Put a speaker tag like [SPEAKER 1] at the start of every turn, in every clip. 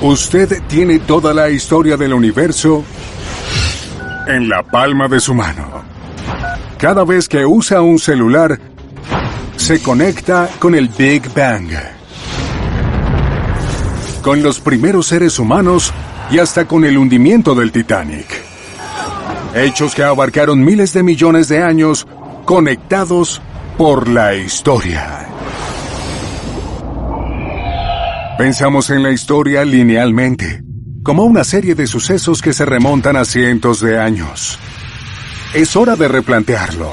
[SPEAKER 1] Usted tiene toda la historia del universo en la palma de su mano. Cada vez que usa un celular, se conecta con el Big Bang, con los primeros seres humanos y hasta con el hundimiento del Titanic. Hechos que abarcaron miles de millones de años, conectados por la historia. Pensamos en la historia linealmente, como una serie de sucesos que se remontan a cientos de años. Es hora de replantearlo.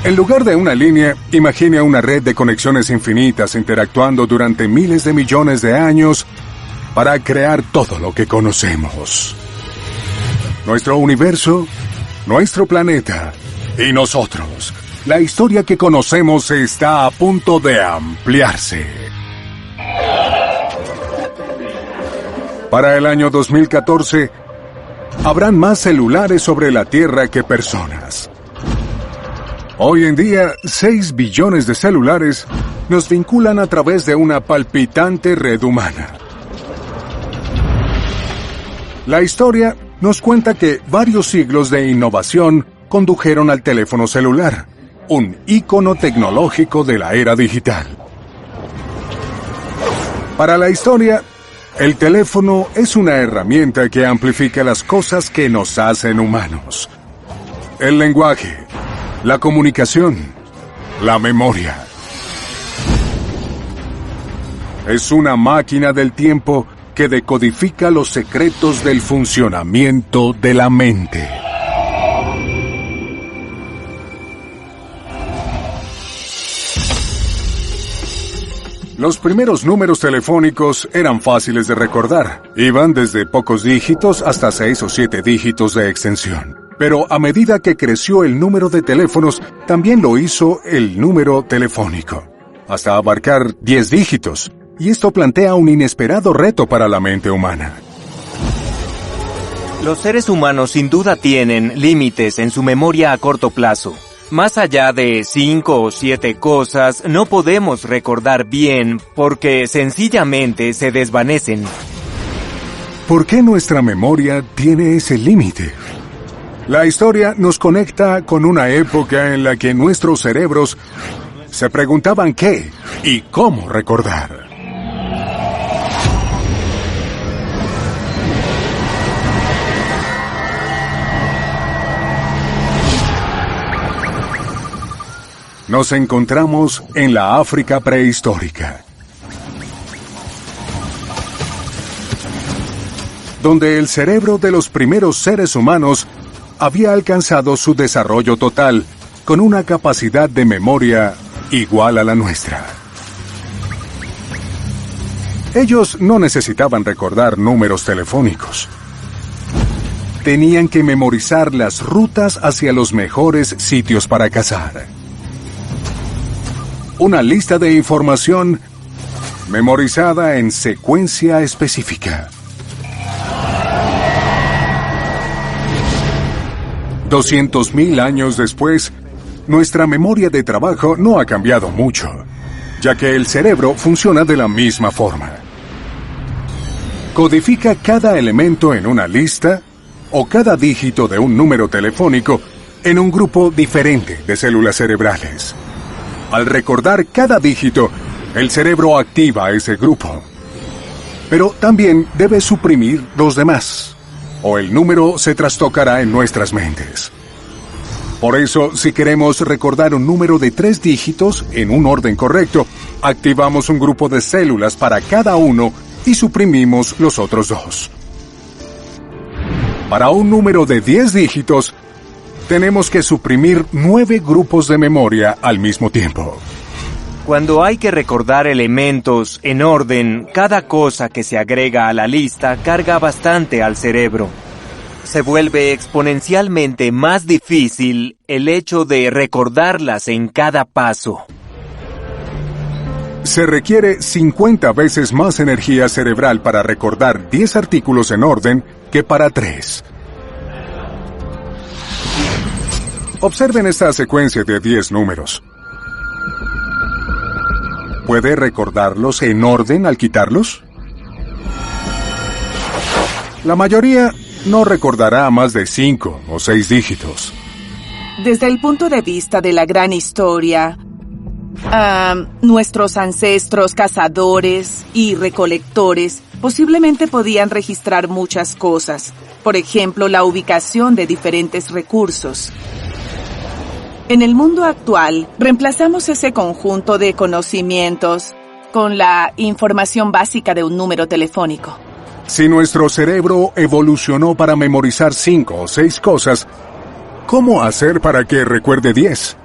[SPEAKER 1] En lugar de una línea, imagine una red de conexiones infinitas interactuando durante miles de millones de años para crear todo lo que conocemos. Nuestro universo, nuestro planeta y nosotros. La historia que conocemos está a punto de ampliarse. Para el año 2014, habrán más celulares sobre la Tierra que personas. Hoy en día, 6 billones de celulares nos vinculan a través de una palpitante red humana. La historia nos cuenta que varios siglos de innovación condujeron al teléfono celular, un ícono tecnológico de la era digital. Para la historia, el teléfono es una herramienta que amplifica las cosas que nos hacen humanos. El lenguaje, la comunicación, la memoria. Es una máquina del tiempo que decodifica los secretos del funcionamiento de la mente. Los primeros números telefónicos eran fáciles de recordar. Iban desde pocos dígitos hasta 6 o 7 dígitos de extensión. Pero a medida que creció el número de teléfonos, también lo hizo el número telefónico, hasta abarcar 10 dígitos. Y esto plantea un inesperado reto para la mente humana.
[SPEAKER 2] Los seres humanos sin duda tienen límites en su memoria a corto plazo. Más allá de 5 o 7 cosas, no podemos recordar bien porque sencillamente se desvanecen.
[SPEAKER 1] ¿Por qué nuestra memoria tiene ese límite? La historia nos conecta con una época en la que nuestros cerebros se preguntaban qué y cómo recordar. Nos encontramos en la África prehistórica, donde el cerebro de los primeros seres humanos había alcanzado su desarrollo total, con una capacidad de memoria igual a la nuestra. Ellos no necesitaban recordar números telefónicos. Tenían que memorizar las rutas hacia los mejores sitios para cazar. Una lista de información memorizada en secuencia específica. 200,000 años después, nuestra memoria de trabajo no ha cambiado mucho, ya que el cerebro funciona de la misma forma. Codifica cada elemento en una lista o cada dígito de un número telefónico en un grupo diferente de células cerebrales. Al recordar cada dígito, el cerebro activa ese grupo. Pero también debe suprimir los demás, o el número se trastocará en nuestras mentes. Por eso, si queremos recordar un número de 3 dígitos en un orden correcto, activamos un grupo de células para cada uno y suprimimos los otros 2. Para un número de 10 dígitos, tenemos que suprimir 9 grupos de memoria al mismo tiempo.
[SPEAKER 2] Cuando hay que recordar elementos en orden, cada cosa que se agrega a la lista carga bastante al cerebro. Se vuelve exponencialmente más difícil el hecho de recordarlas en cada paso.
[SPEAKER 1] Se requiere 50 veces más energía cerebral para recordar 10 artículos en orden que para 3. Observen esta secuencia de 10 números. ¿puede recordarlos en orden al quitarlos? La mayoría no recordará más de 5 o 6 dígitos.
[SPEAKER 3] Desde el punto de vista de la gran historia, nuestros ancestros cazadores y recolectores posiblemente podían registrar muchas cosas. Por ejemplo, la ubicación de diferentes recursos. En el mundo actual, reemplazamos ese conjunto de conocimientos con la información básica de un número telefónico.
[SPEAKER 1] Si nuestro cerebro evolucionó para memorizar 5 o 6 cosas, ¿cómo hacer para que recuerde 10?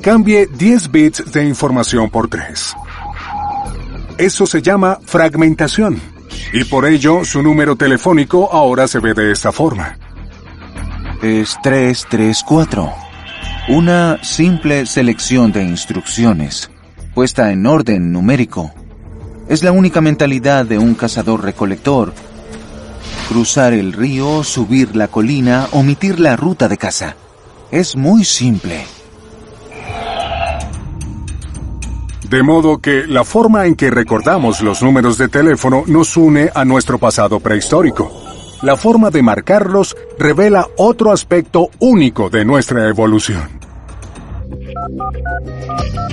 [SPEAKER 1] Cambie 10 bits de información por 3. Eso se llama fragmentación, y por ello su número telefónico ahora se ve de esta forma.
[SPEAKER 4] Es 334. Una simple selección de instrucciones, puesta en orden numérico. Es la única mentalidad de un cazador-recolector. Cruzar el río, subir la colina, omitir la ruta de caza. Es muy simple.
[SPEAKER 1] De modo que la forma en que recordamos los números de teléfono nos une a nuestro pasado prehistórico. La forma de marcarlos revela otro aspecto único de nuestra evolución.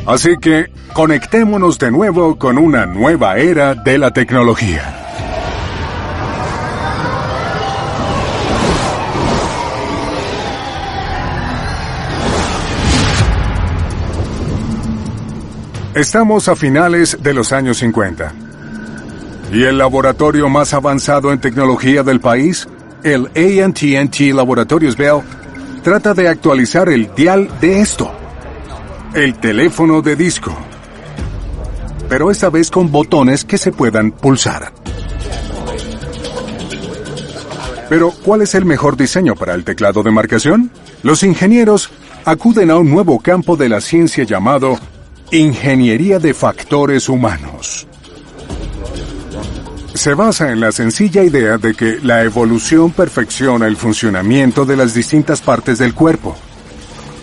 [SPEAKER 1] Así que conectémonos de nuevo con una nueva era de la tecnología. Estamos a finales de los años 50. Y el laboratorio más avanzado en tecnología del país, el AT&T Laboratorios Bell, trata de actualizar el dial de esto, el teléfono de disco. Pero esta vez con botones que se puedan pulsar. Pero, ¿cuál es el mejor diseño para el teclado de marcación? Los ingenieros acuden a un nuevo campo de la ciencia llamado ingeniería de factores humanos. Se basa en la sencilla idea de que la evolución perfecciona el funcionamiento de las distintas partes del cuerpo: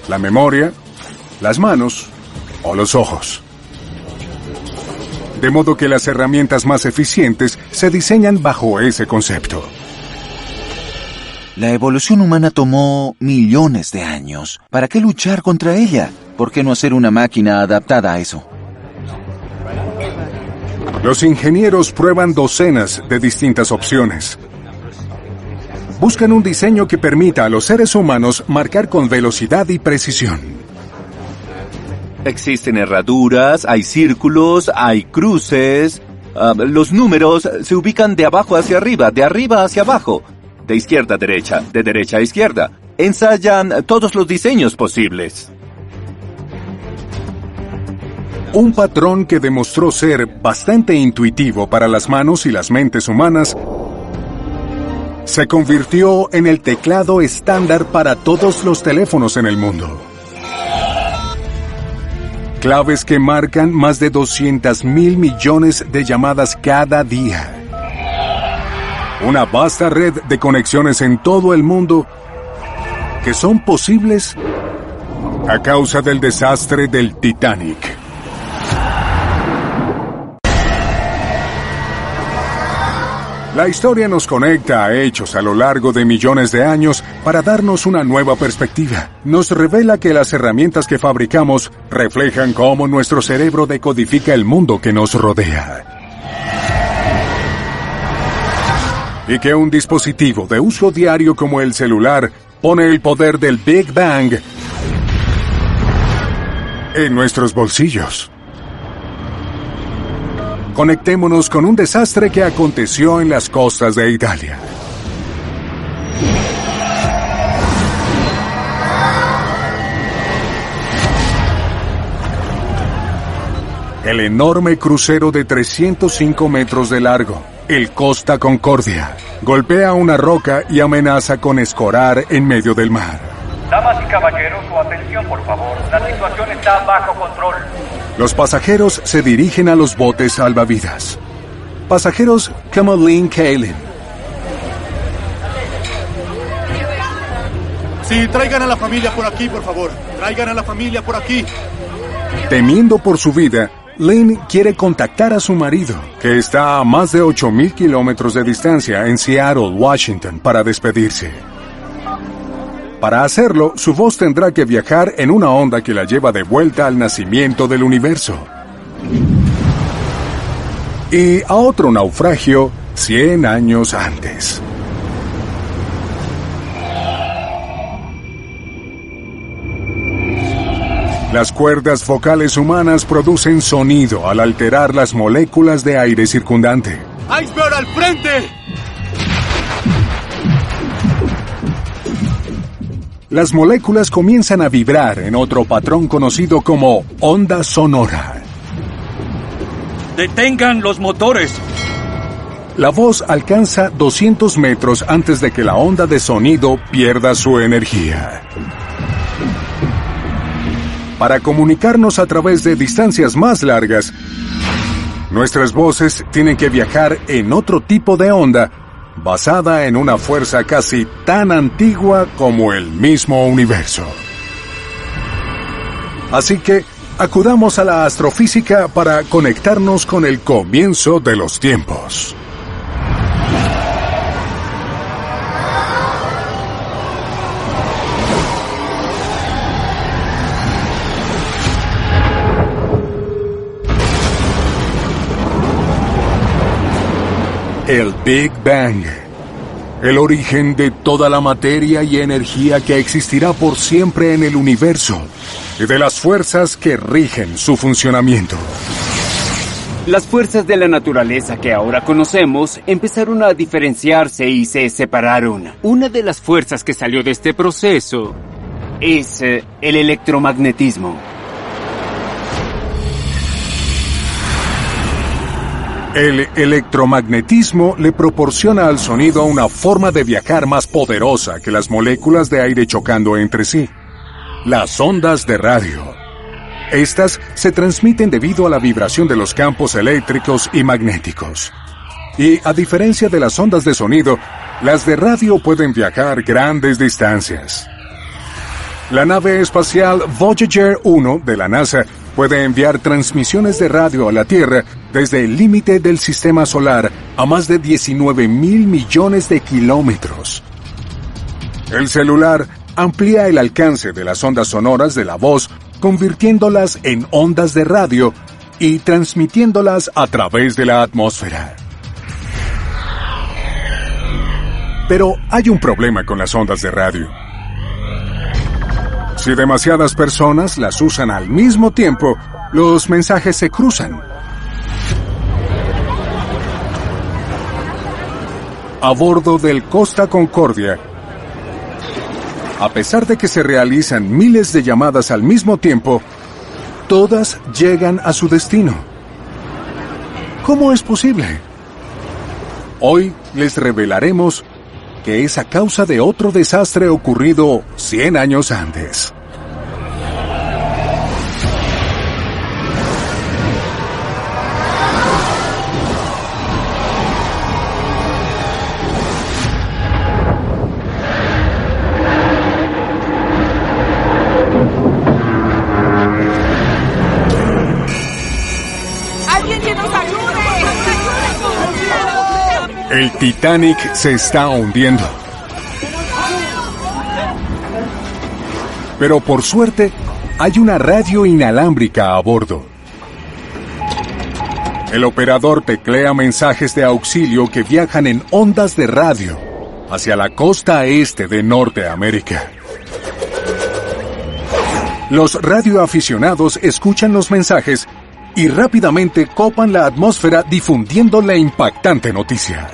[SPEAKER 1] la memoria, las manos o los ojos. De modo que las herramientas más eficientes se diseñan bajo ese concepto.
[SPEAKER 4] La evolución humana tomó millones de años. ¿Para qué luchar contra ella? ¿Por qué no hacer una máquina adaptada a eso?
[SPEAKER 1] Los ingenieros prueban docenas de distintas opciones. Buscan un diseño que permita a los seres humanos marcar con velocidad y precisión.
[SPEAKER 5] Existen herraduras, hay círculos, hay cruces. Los números se ubican de abajo hacia arriba, de arriba hacia abajo, de izquierda a derecha, de derecha a izquierda. Ensayan todos los diseños posibles.
[SPEAKER 1] Un patrón que demostró ser bastante intuitivo para las manos y las mentes humanas se convirtió en el teclado estándar para todos los teléfonos en el mundo. Claves que marcan más de 200,000 millones de llamadas cada día. Una vasta red de conexiones en todo el mundo que son posibles a causa del desastre del Titanic. La historia nos conecta a hechos a lo largo de millones de años para darnos una nueva perspectiva. Nos revela que las herramientas que fabricamos reflejan cómo nuestro cerebro decodifica el mundo que nos rodea. Y que un dispositivo de uso diario como el celular pone el poder del Big Bang en nuestros bolsillos. Conectémonos con un desastre que aconteció en las costas de Italia. El enorme crucero de 305 metros de largo, el Costa Concordia, golpea una roca y amenaza con escorar en medio del mar.
[SPEAKER 6] Damas y caballeros, su atención, por favor. La situación está bajo control.
[SPEAKER 1] Los pasajeros se dirigen a los botes salvavidas. Pasajeros como Lynn Kaelin.
[SPEAKER 7] Sí, traigan a la familia por aquí, por favor. Traigan a la familia por aquí.
[SPEAKER 1] Temiendo por su vida, Lynn quiere contactar a su marido, que está a más de 8,000 kilómetros de distancia en Seattle, Washington, para despedirse. Para hacerlo, su voz tendrá que viajar en una onda que la lleva de vuelta al nacimiento del universo. Y a otro naufragio 100 años antes. Las cuerdas vocales humanas producen sonido al alterar las moléculas de aire circundante.
[SPEAKER 7] ¡Iceberg al frente!
[SPEAKER 1] Las moléculas comienzan a vibrar en otro patrón conocido como onda sonora.
[SPEAKER 7] ¡Detengan los motores!
[SPEAKER 1] La voz alcanza 200 metros antes de que la onda de sonido pierda su energía. Para comunicarnos a través de distancias más largas, nuestras voces tienen que viajar en otro tipo de onda, basada en una fuerza casi tan antigua como el mismo universo. Así que, acudamos a la astrofísica para conectarnos con el comienzo de los tiempos. El Big Bang, el origen de toda la materia y energía que existirá por siempre en el universo y de las fuerzas que rigen su funcionamiento.
[SPEAKER 8] Las fuerzas de la naturaleza que ahora conocemos empezaron a diferenciarse y se separaron. Una de las fuerzas que salió de este proceso es el electromagnetismo.
[SPEAKER 1] El electromagnetismo le proporciona al sonido una forma de viajar más poderosa que las moléculas de aire chocando entre sí. Las ondas de radio. Estas se transmiten debido a la vibración de los campos eléctricos y magnéticos. Y a diferencia de las ondas de sonido, las de radio pueden viajar grandes distancias. La nave espacial Voyager 1 de la NASA puede enviar transmisiones de radio a la Tierra desde el límite del sistema solar a más de 19,000 millones de kilómetros. El celular amplía el alcance de las ondas sonoras de la voz, convirtiéndolas en ondas de radio y transmitiéndolas a través de la atmósfera. Pero hay un problema con las ondas de radio. Si demasiadas personas las usan al mismo tiempo, los mensajes se cruzan. A bordo del Costa Concordia, a pesar de que se realizan miles de llamadas al mismo tiempo, todas llegan a su destino. ¿Cómo es posible? Hoy les revelaremos que es a causa de otro desastre ocurrido 100 años antes. El Titanic se está hundiendo. Pero por suerte, hay una radio inalámbrica a bordo. El operador teclea mensajes de auxilio que viajan en ondas de radio hacia la costa este de Norteamérica. Los radioaficionados escuchan los mensajes y rápidamente copan la atmósfera difundiendo la impactante noticia.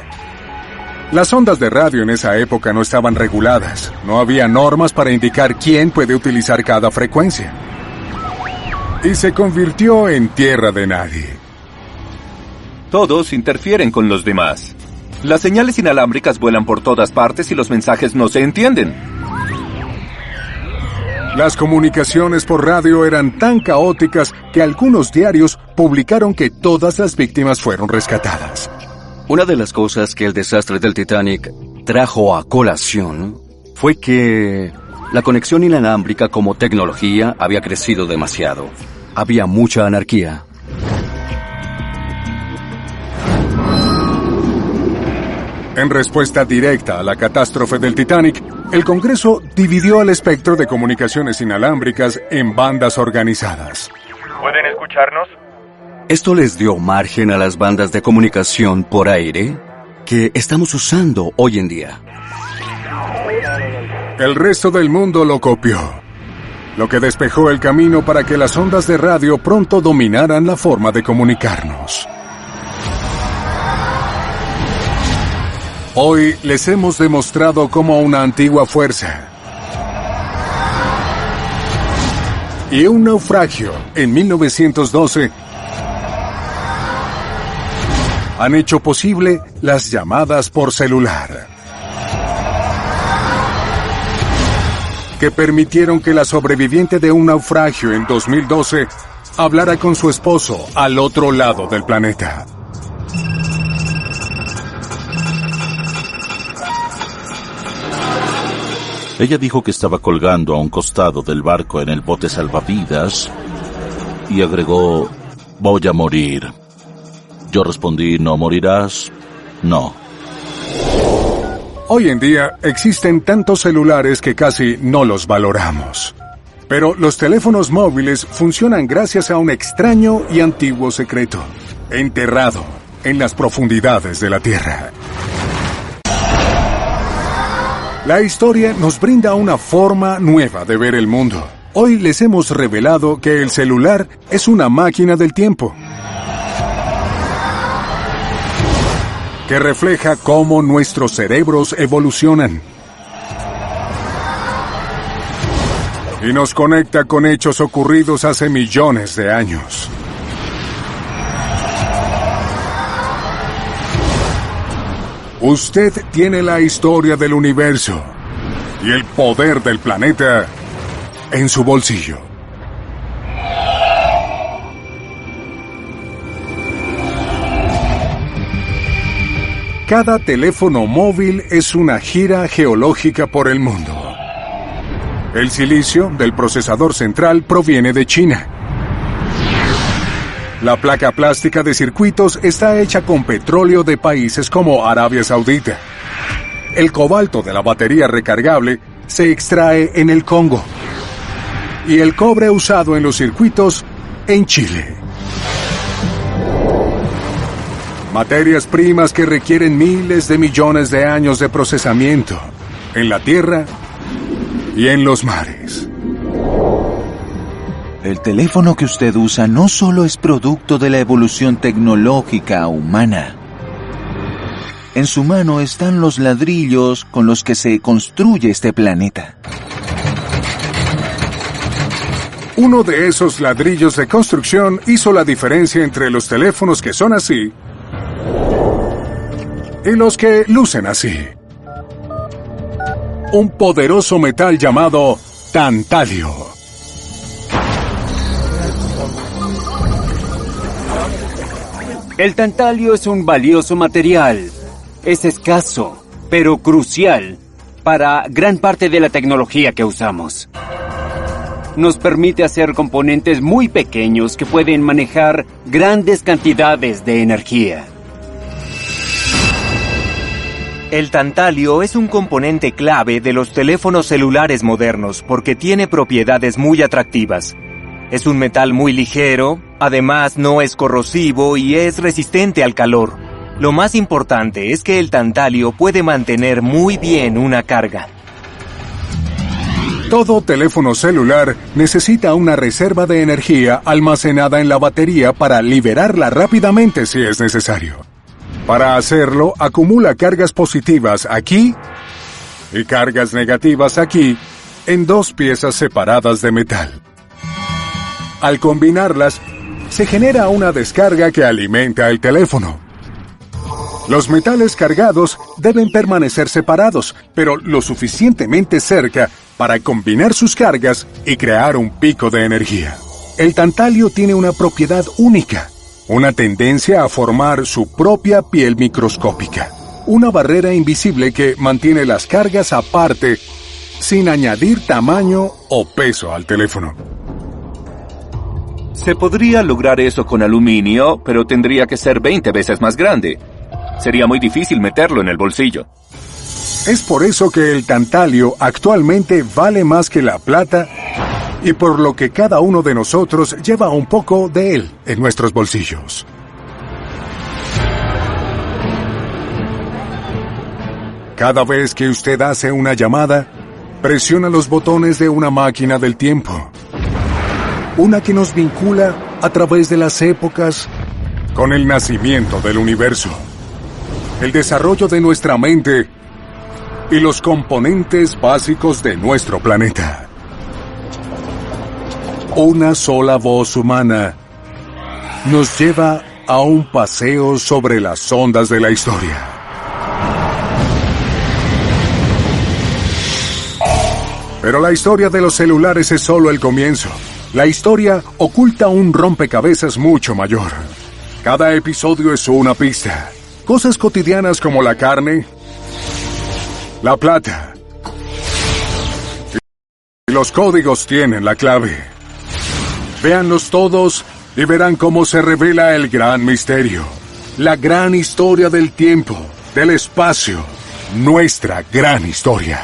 [SPEAKER 1] Las ondas de radio en esa época no estaban reguladas, no había normas para indicar quién puede utilizar cada frecuencia. Y se convirtió en tierra de nadie.
[SPEAKER 5] Todos interfieren con los demás. Las señales inalámbricas vuelan por todas partes y los mensajes no se entienden.
[SPEAKER 1] Las comunicaciones por radio eran tan caóticas que algunos diarios publicaron que todas las víctimas fueron rescatadas.
[SPEAKER 9] Una de las cosas que el desastre del Titanic trajo a colación fue que la conexión inalámbrica como tecnología había crecido demasiado. había mucha anarquía.
[SPEAKER 1] En respuesta directa a la catástrofe del Titanic, el Congreso dividió el espectro de comunicaciones inalámbricas en bandas organizadas.
[SPEAKER 6] ¿Pueden escucharnos?
[SPEAKER 9] Esto les dio margen a las bandas de comunicación por aire que estamos usando hoy en día.
[SPEAKER 1] El resto del mundo lo copió, lo que despejó el camino para que las ondas de radio pronto dominaran la forma de comunicarnos. Hoy les hemos demostrado cómo una antigua fuerza y un naufragio en 1912 han hecho posible las llamadas por celular, que permitieron que la sobreviviente de un naufragio en 2012 hablara con su esposo al otro lado del planeta.
[SPEAKER 10] Ella dijo que estaba colgando a un costado del barco en el bote salvavidas y agregó, voy a morir. Yo respondí, ¿no morirás? No.
[SPEAKER 1] Hoy en día existen tantos celulares que casi no los valoramos. Pero los teléfonos móviles funcionan gracias a un extraño y antiguo secreto, enterrado en las profundidades de la Tierra. La historia nos brinda una forma nueva de ver el mundo. Hoy les hemos revelado que el celular es una máquina del tiempo, que refleja cómo nuestros cerebros evolucionan y nos conecta con hechos ocurridos hace millones de años. Usted tiene la historia del universo y el poder del planeta en su bolsillo. Cada teléfono móvil es una gira geológica por el mundo. El silicio del procesador central proviene de China. La placa plástica de circuitos está hecha con petróleo de países como Arabia Saudita. El cobalto de la batería recargable se extrae en el Congo. Y el cobre usado en los circuitos en Chile. Materias primas que requieren miles de millones de años de procesamiento en la tierra y en los mares.
[SPEAKER 4] El teléfono que usted usa no solo es producto de la evolución tecnológica humana. En su mano están los ladrillos con los que se construye este planeta.
[SPEAKER 1] Uno de esos ladrillos de construcción hizo la diferencia entre los teléfonos que son así y los que lucen así. Un poderoso metal llamado tantalio.
[SPEAKER 8] El tantalio es un valioso material. Es escaso, pero crucial para gran parte de la tecnología que usamos. Nos permite hacer componentes muy pequeños que pueden manejar grandes cantidades de energía.
[SPEAKER 2] El tantalio es un componente clave de los teléfonos celulares modernos porque tiene propiedades muy atractivas. Es un metal muy ligero, además no es corrosivo y es resistente al calor. Lo más importante es que el tantalio puede mantener muy bien una carga.
[SPEAKER 1] Todo teléfono celular necesita una reserva de energía almacenada en la batería para liberarla rápidamente si es necesario. Para hacerlo, acumula cargas positivas aquí y cargas negativas aquí en dos piezas separadas de metal. Al combinarlas, se genera una descarga que alimenta el teléfono. Los metales cargados deben permanecer separados, pero lo suficientemente cerca para combinar sus cargas y crear un pico de energía. El tantalio tiene una propiedad única, una tendencia a formar su propia piel microscópica, una barrera invisible que mantiene las cargas aparte sin añadir tamaño o peso al teléfono.
[SPEAKER 5] Se podría lograr eso con aluminio, pero tendría que ser 20 veces más grande. Sería muy difícil meterlo en el bolsillo.
[SPEAKER 1] Es por eso que el tantalio actualmente vale más que la plata y por lo que cada uno de nosotros lleva un poco de él en nuestros bolsillos. Cada vez que usted hace una llamada, presiona los botones de una máquina del tiempo. Una que nos vincula a través de las épocas con el nacimiento del universo, el desarrollo de nuestra mente y los componentes básicos de nuestro planeta. Una sola voz humana nos lleva a un paseo sobre las ondas de la historia. Pero la historia de los celulares es solo el comienzo. La historia oculta un rompecabezas mucho mayor. Cada episodio es una pista. Cosas cotidianas como la carne, la plata y los códigos tienen la clave. Véanlos todos y verán cómo se revela el gran misterio. La gran historia del tiempo, del espacio. Nuestra gran historia.